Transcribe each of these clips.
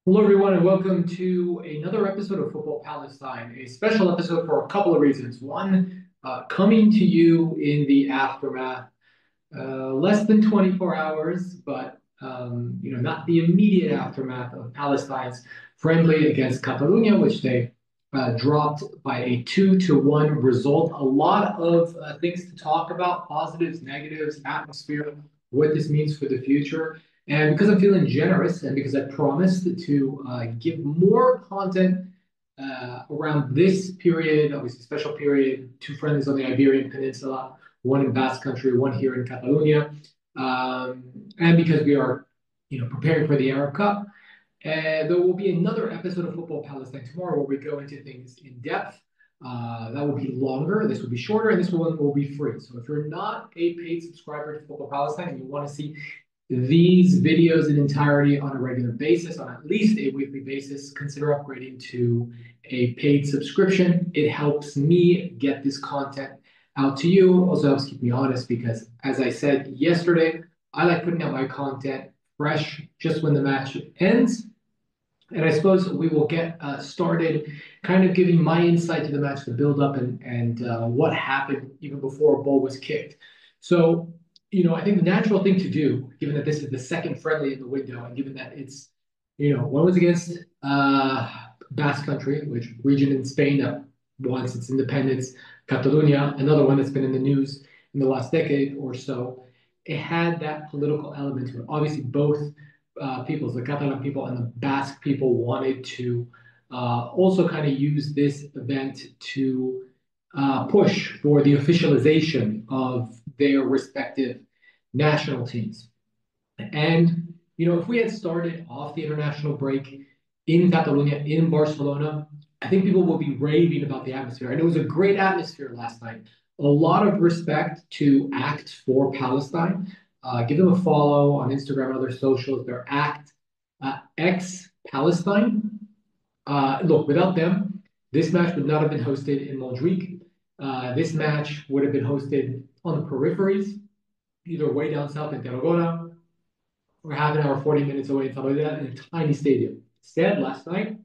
Hello, everyone, and welcome to another episode of Football Palestine, a special episode for a couple of reasons. One, coming to you in the aftermath, less than 24 hours, but not the immediate aftermath of Palestine's friendly against Catalunya, which they dropped by a 2-1 result. A lot of things to talk about: positives, negatives, atmosphere, what this means for the future. And because I'm feeling generous, and because I promised to give more content around this period, obviously special period, two friendlies on the Iberian Peninsula, one in Basque Country, one here in Catalonia, and because we are, preparing for the Arab Cup. There will be another episode of Football Palestine tomorrow where we go into things in depth. That will be longer, this will be shorter, and this one will be free. So if you're not a paid subscriber to Football Palestine and you want to see these videos in entirety on a regular basis, on at least a weekly basis, consider upgrading to a paid subscription. It helps me get this content out to you. Also helps keep me honest because, as I said yesterday, I like putting out my content fresh just when the match ends. And I suppose we will get started kind of giving my insight to the match, the build up, and what happened even before a ball was kicked. So, I think the natural thing to do, given that this is the second friendly in the window, and given that it's, one was against Basque Country, which region in Spain that wants its independence, Catalunya, another one that's been in the news in the last decade or so. It had that political element to it. Obviously, both peoples, the Catalan people and the Basque people, wanted to also kind of use this event to push for the officialization of their respective national teams. And, if we had started off the international break in Catalonia, in Barcelona, I think people will be raving about the atmosphere. And it was a great atmosphere last night. A lot of respect to Act for Palestine. Give them a follow on Instagram and other socials. They're Act X Palestine. Look, without them, this match would not have been hosted in Montjuic. This match would have been hosted on the peripheries, either way down south in Tarragona or half an hour, 40 minutes away in something like that in a tiny stadium. Instead, last night,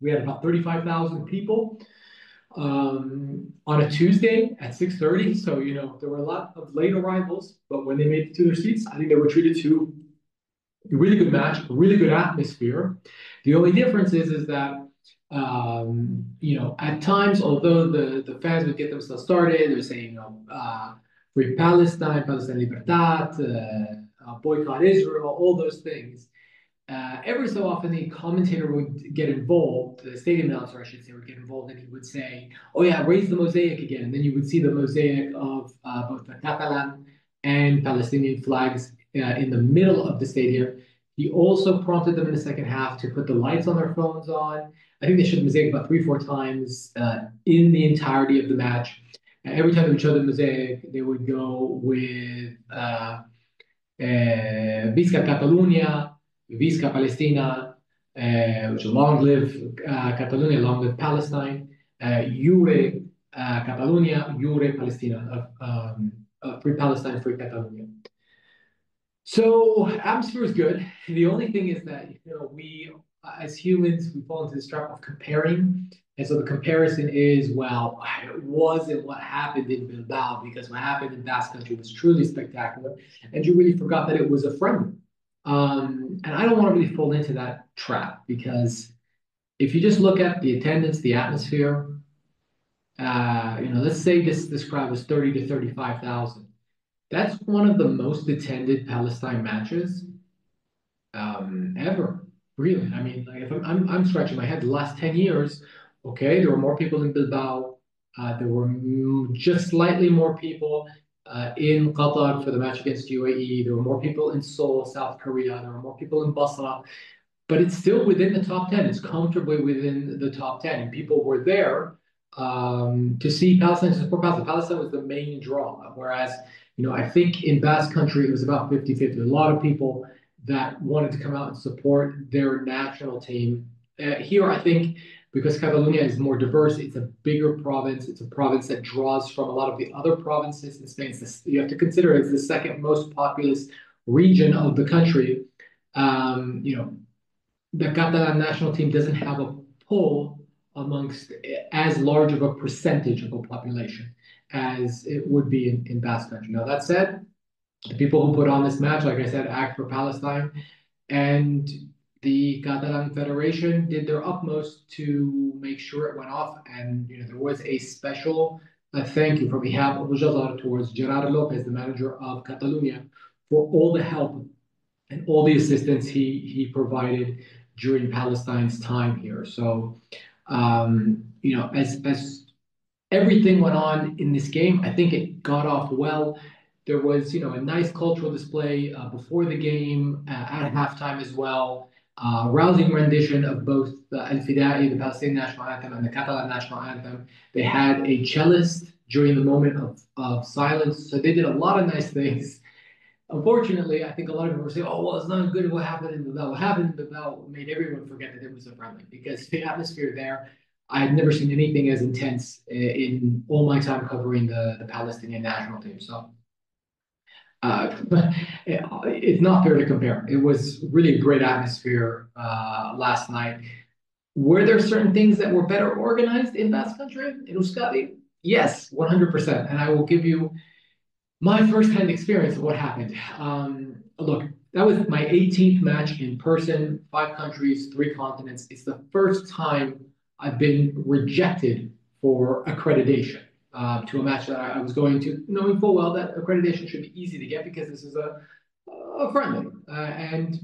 we had about 35,000 people on a Tuesday at 6:30. So, there were a lot of late arrivals, but when they made it to their seats, I think they were treated to a really good match, a really good atmosphere. The only difference is that at times, although the fans would get themselves started, they're saying, free Palestine, Palestine Libertad, boycott Israel, all those things. Every so often, the commentator would get involved, the stadium announcer, I should say, would get involved, and he would say, "Oh yeah, raise the mosaic again." And then you would see the mosaic of both the Catalan and Palestinian flags in the middle of the stadium. He also prompted them in the second half to put the lights on their phones on. I think they showed the mosaic about 3, 4 times in the entirety of the match. Every time they would show the mosaic, they would go with Visca Catalunya, Visca Palestina, which long live Catalonia, long live Palestine, Jure Catalunya, Jure Palestina, free Palestine, free Catalonia. So atmosphere is good. The only thing is that we as humans we fall into this trap of comparing, and so the comparison is, well, it wasn't what happened in Bilbao because what happened in Basque Country was truly spectacular, and you really forgot that it was a friendly. And I don't want to really fall into that trap because if you just look at the attendance, the atmosphere, let's say this crowd was 30 to 35,000. That's one of the most attended Palestine matches ever. Really, I mean, like if I'm scratching my head, the last 10 years, okay, there were more people in Bilbao. There were just slightly more people in Qatar for the match against UAE. There were more people in Seoul, South Korea. There were more people in Basra, but it's still within the top 10. It's comfortably within the top 10. And people were there to see Palestine, to support Palestine. Palestine was the main draw. Whereas, I think in Basque Country, it was about 50-50. A lot of people that wanted to come out and support their national team. Here, I think because Catalonia is more diverse, it's a bigger province. It's a province that draws from a lot of the other provinces in Spain. You have to consider it's the second most populous region of the country. the Catalan national team doesn't have a pull amongst as large of a percentage of a population as it would be in Basque Country. Now, that said, the people who put on this match, like I said, Act for Palestine, and the Catalan Federation did their utmost to make sure it went off. And there was a special thank you from Ihab Abu towards Gerard Lopez, the manager of Catalunya, for all the help and all the assistance he provided during Palestine's time here. So, as everything went on in this game, I think it got off well. There was, a nice cultural display before the game, at halftime as well. Rousing rendition of both the Al Fidai, the Palestinian national anthem, and the Catalan national anthem. They had a cellist during the moment of silence. So they did a lot of nice things. Unfortunately, I think a lot of people say, "Oh, well, it's not as good as what happened in Bilbao." What happened in Bilbao made everyone forget that it was a friendly because the atmosphere there, I had never seen anything as intense in all my time covering the Palestinian national team. So it's not fair to compare. It was really a great atmosphere last night. Were there certain things that were better organized in Basque Country, in Euskadi? Yes, 100%. And I will give you my firsthand experience of what happened. Look, that was my 18th match in person, 5 countries, 3 continents. It's the first time I've been rejected for accreditation to a match that I was going to, knowing full well that accreditation should be easy to get because this is a friendly. And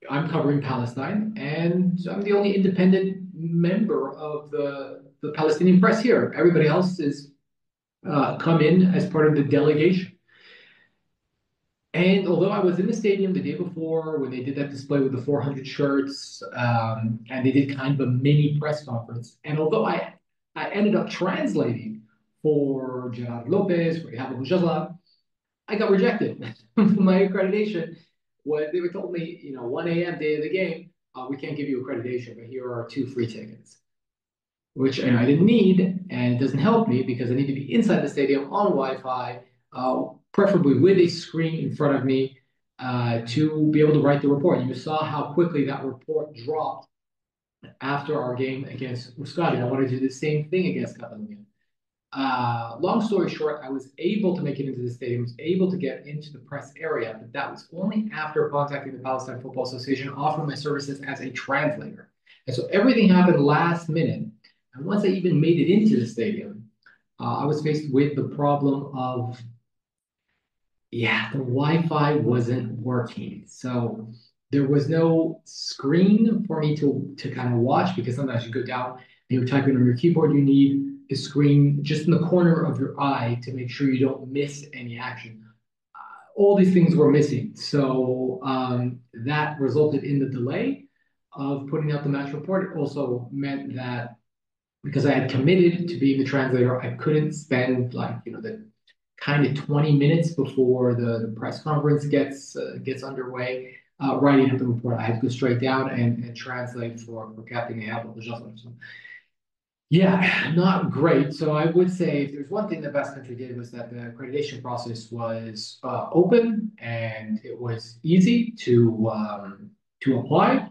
I'm covering Palestine, and I'm the only independent member of the Palestinian press here. Everybody else is come in as part of the delegation. And although I was in the stadium the day before when they did that display with the 400 shirts, and they did kind of a mini press conference, and although I ended up translating for Gerard Lopez, for Ihab Abu I got rejected. My accreditation was, they were told me, 1 a.m. day of the game, we can't give you accreditation, but here are 2 free tickets, which I didn't need, and it doesn't help me because I need to be inside the stadium on Wi-Fi, preferably with a screen in front of me, to be able to write the report. You saw how quickly that report dropped after our game against Euskadi. I wanted to do the same thing against Catalunya. Long story short, I was able to make it into the stadium, was able to get into the press area, but that was only after contacting the Palestine Football Association, offering my services as a translator. And so everything happened last minute. And once I even made it into the stadium, I was faced with the problem of, the Wi-Fi wasn't working. So there was no screen for me to kind of watch because sometimes you go down and you're typing on your keyboard, you need a screen just in the corner of your eye to make sure you don't miss any action. All these things were missing. So that resulted in the delay of putting out the match report. It also meant that because I had committed to being the translator, I couldn't spend the kind of 20 minutes before the press conference gets underway writing up the report. I had to go straight down and translate for Captain Ihab. So yeah, not great. So I would say if there's one thing the Basque Country did was that the accreditation process was open and it was easy to apply.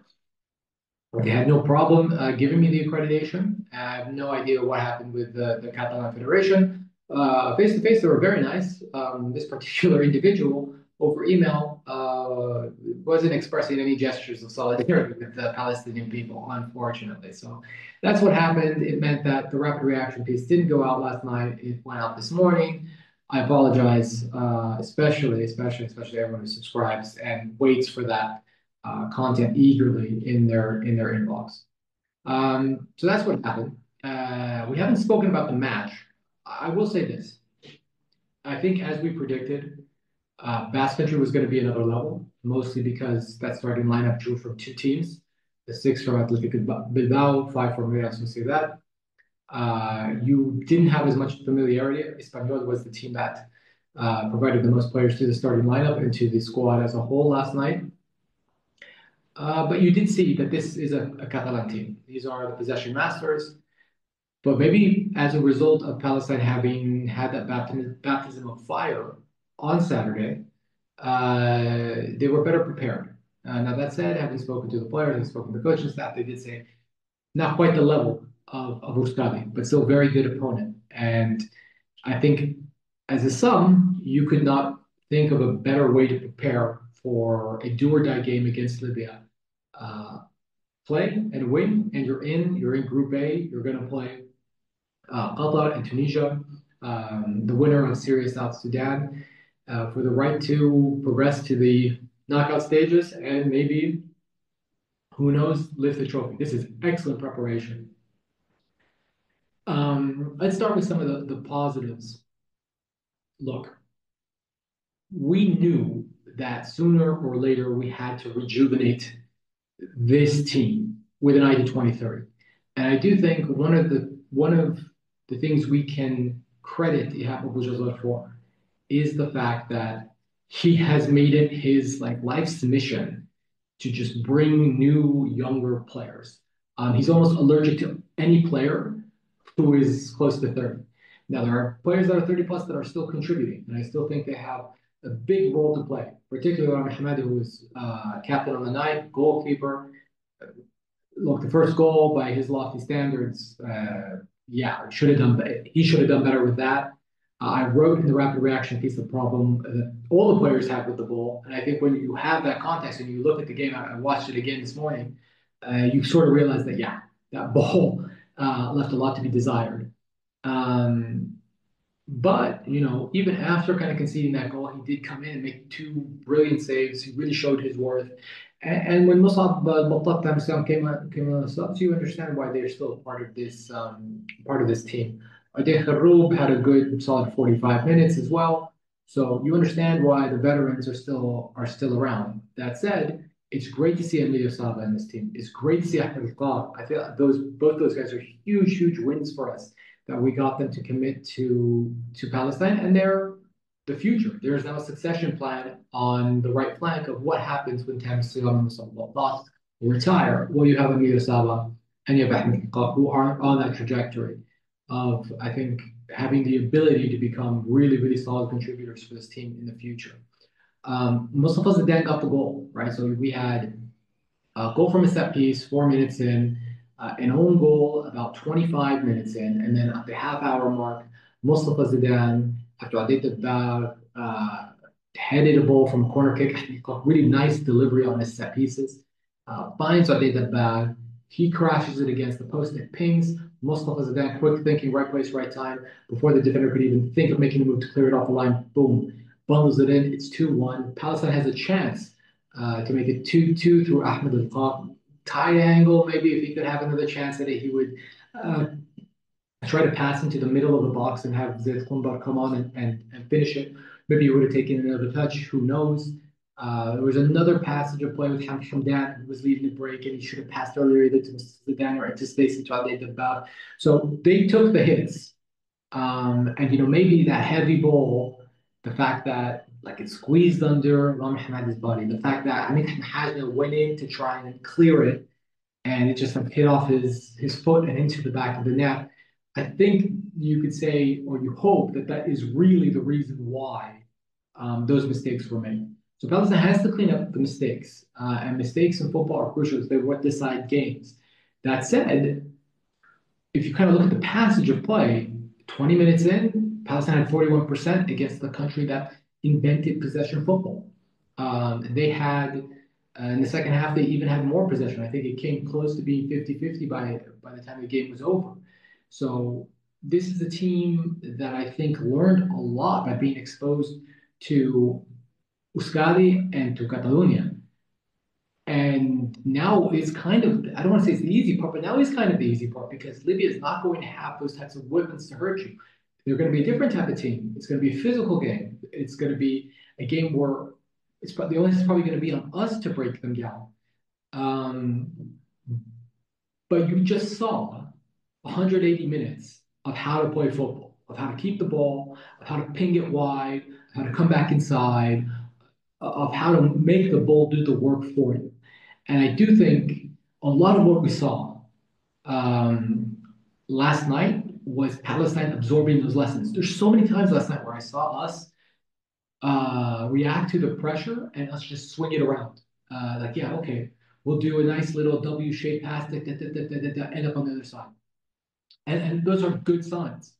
They had no problem giving me the accreditation. I have no idea what happened with the Catalan Federation. Face to face, they were very nice. This particular individual over email wasn't expressing any gestures of solidarity with the Palestinian people, unfortunately. So that's what happened. It meant that the rapid reaction piece didn't go out last night. It went out this morning. I apologize, especially everyone who subscribes and waits for that content eagerly in their inbox. So that's what happened. We haven't spoken about the match. I will say this. I think as we predicted, Basque Country was going to be another level, mostly because that starting lineup drew from 2 teams, the 6 from Athletic Bilbao, 5 from Real Sociedad. You didn't have as much familiarity. Espanyol was the team that provided the most players to the starting lineup and to the squad as a whole last night. But you did see that this is a Catalan team. These are the possession masters. But maybe as a result of Palestine having had that baptism of fire on Saturday, they were better prepared. Now that said, having spoken to the players, having spoken to the coaching staff, they did say not quite the level of Euskadi, but still very good opponent. And I think as a sum, you could not think of a better way to prepare for a do or die game against Libya. Uh, Play and win, and you're in. You're in Group A. You're going to play Qatar and Tunisia, the winner of Syria, South Sudan, for the right to progress to the knockout stages and maybe, who knows, lift the trophy. This is excellent preparation. Let's start with some of the positives. Look, we knew that sooner or later we had to rejuvenate this team with an eye to 2030. And I do think one of the things we can credit Ihab Abu for is the fact that he has made it his like life's mission to just bring new younger players. He's almost allergic to any player who is close to 30. Now there are players that are 30 plus that are still contributing, and I still think they have a big role to play, particularly on Hamadi, who was captain on the night, goalkeeper. Look, the first goal by his lofty standards, yeah, should have done. He should have done better with that. I wrote in the rapid reaction piece the problem that all the players have with the ball, and I think when you have that context and you look at the game, I watched it again this morning. You sort of realize that yeah, that ball left a lot to be desired. Um, but even after kind of conceding that goal, he did come in and make two brilliant saves. He really showed his worth. And when Musab Batat Tamsam came on the subs, you understand why they're still part of this team. Adel Kharoub had a good solid 45 minutes as well. So you understand why the veterans are still around. That said, it's great to see Emilio Saba in this team. It's great to see Ahmed Al. I feel both those guys are huge wins for us that we got them to commit to Palestine, and they're the future. There is now a succession plan on the right flank of what happens when Tamsil and Musab retire. Well, you have Amir Saba and you have Ahmed who are on that trajectory of, I think, having the ability to become really solid contributors for this team in the future. Mustafa Zidane got the goal, right? So we had a goal from a set piece, 4 minutes in, an own goal about 25 minutes in, and then at the half-hour mark, Mustafa Zidane, after Adit Abdal, headed a ball from a corner kick, really nice delivery on his set pieces, finds Adit Abdal, he crashes it against the post, it pings, Mustafa Zidane, quick thinking, right place, right time, before the defender could even think of making a move to clear it off the line, boom, bundles it in, it's 2-1. Palestine has a chance to make it 2-2 through Ahmed Al-Qaq. Tight angle, maybe if he could have another chance at it, he would try to pass into the middle of the box and have Zaid Khumbar come on and finish it. Maybe he would have taken another touch, who knows. There was another passage of play with Hamid Hamdan, who was leading the break, and he should have passed earlier either to Zidane or into space into Adel Dabbagh. So they took the hits. And maybe that heavy ball, the fact that like it squeezed under Rami Hamadi's body, the fact that Hamid Hamdan went in to try and clear it, and it just like hit off his foot and into the back of the net. I think you could say, or you hope that that is really the reason why those mistakes were made. So Palestine has to clean up the mistakes, and mistakes in football are crucial because they're what decide games. That said, if you kind of look at the passage of play, 20 minutes in, Palestine had 41% against the country that invented possession football. They had, in the second half, they even had more possession. I think it came close to being 50-50 by the time the game was over. So this is a team that I think learned a lot by being exposed to Euskadi and to Catalunya. And now is kind of, I don't want to say it's the easy part, but now is kind of the easy part because Libya is not going to have those types of weapons to hurt you. They're going to be a different type of team. It's going to be a physical game. It's going to be a game where the onus is probably going to be on us to break them down. But you just saw 180 minutes of how to play football, of how to keep the ball, of how to ping it wide, how to come back inside, of how to make the ball do the work for you. And I do think a lot of what we saw last night was Palestine absorbing those lessons. There's so many times last night where I saw us react to the pressure and us just swing it around. Like, yeah, okay, we'll do a nice little W-shaped pass, end up on the other side. And those are good signs.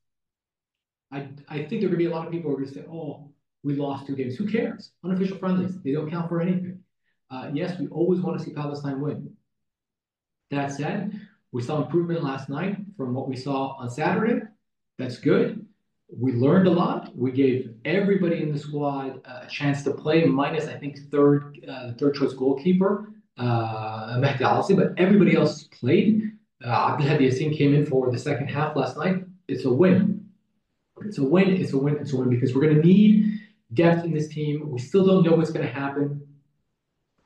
I think there are going to be a lot of people who are going to say, oh, we lost 2 games. Who cares? Unofficial friendlies, they don't count for anything. Yes, we always want to see Palestine win. That said, we saw improvement last night from what we saw on Saturday. That's good. We learned a lot. We gave everybody in the squad a chance to play, minus I think third choice goalkeeper Mehdi Alsi, but everybody else played. Abdelhadi Yassin came in for the second half last night. It's a win. It's a win. It's a win. It's a win because we're going to need depth in this team. We still don't know what's going to happen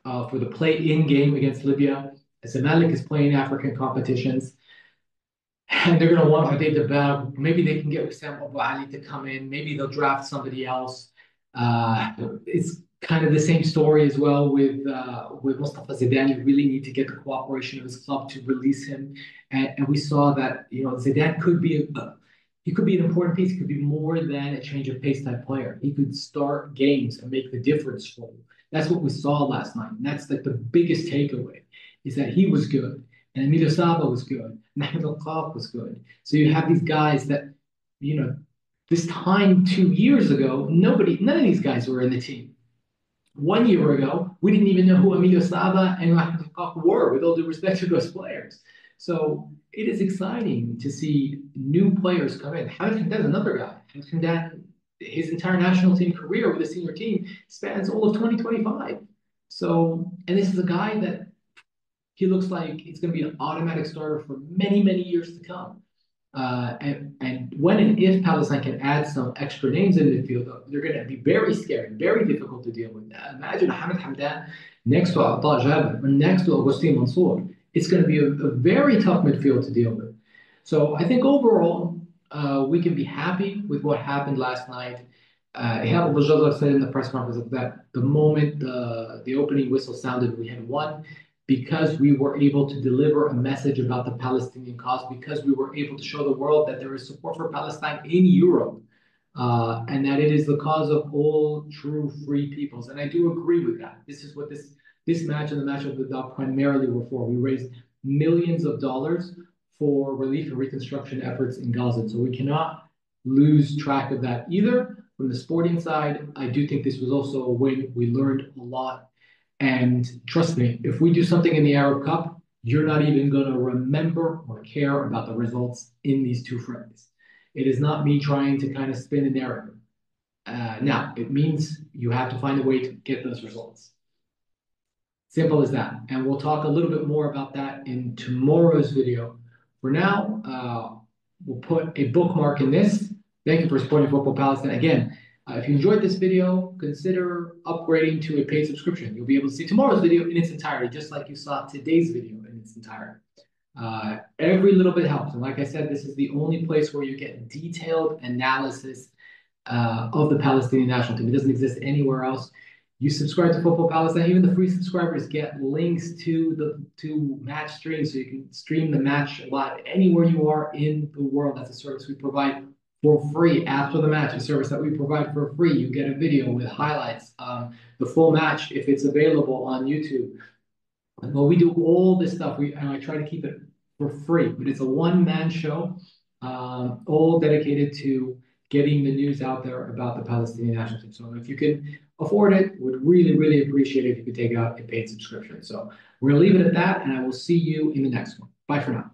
for the play-in game against Libya. Zamalek is playing African competitions, and they're going to want Uday Dabab. Maybe they can get Wissam Abu Ali to come in. Maybe they'll draft somebody else. It's kind of the same story as well with Mustafa Zidane. You really need to get the cooperation of his club to release him, and we saw that Zidane could be he could be an important piece. He could be more than a change of pace type player. He could start games and make the difference for you. That's what we saw last night, and that's like the biggest takeaway is that he was good, and Emilio Saba was good, and Ahmed Al was good. So you have these guys that, this time 2 years ago, none of these guys were in the team. 1 year ago, we didn't even know who Emilio Saba and Ahmed Al were, with all due respect to those players. So it is exciting to see new players come in. Hamid Hamdan, another guy. Hamid Hamdan, his entire national team career with the senior team spans all of 2025. So, and this is a guy that he looks like it's going to be an automatic starter for many, many years to come. And when and if Palestine can add some extra names in midfield, they're going to be very scary, very difficult to deal with. Imagine Hamid Hamdan next to Atta Jabir, or next to Augustin Mansour. It's going to be a very tough midfield to deal with. So I think overall, we can be happy with what happened last night. Ihab al said in the press conference that the moment the opening whistle sounded, we had won because we were able to deliver a message about the Palestinian cause, because we were able to show the world that there is support for Palestine in Europe, and that it is the cause of all true free peoples. And I do agree with that. This is what this match and the match of the dog primarily were for. We raised millions of dollars for relief and reconstruction efforts in Gaza. So we cannot lose track of that either. From the sporting side, I do think this was also a win. We learned a lot. And trust me, if we do something in the Arab Cup, you're not even going to remember or care about the results in these two friendlies. It is not me trying to kind of spin a narrative. Now, it means you have to find a way to get those results. Simple as that. And we'll talk a little bit more about that in tomorrow's video. For now, we'll put a bookmark in this. Thank you for supporting Football Palestine. Again, if you enjoyed this video, consider upgrading to a paid subscription. You'll be able to see tomorrow's video in its entirety, just like you saw today's video in its entirety. Every little bit helps. And like I said, this is the only place where you get detailed analysis of the Palestinian national team. It doesn't exist anywhere else. You subscribe to Football Palestine, even the free subscribers get links to match streams, so you can stream the match live anywhere you are in the world. That's a service we provide for free after the match, a service that we provide for free. You get a video with highlights, the full match if it's available on YouTube. Well, we do all this stuff. And I try to keep it for free, but it's a one-man show, all dedicated to getting the news out there about the Palestinian national team. So if you can afford it, would really, really appreciate it if you could take out a paid subscription. So we're going to leave it at that, and I will see you in the next one. Bye for now.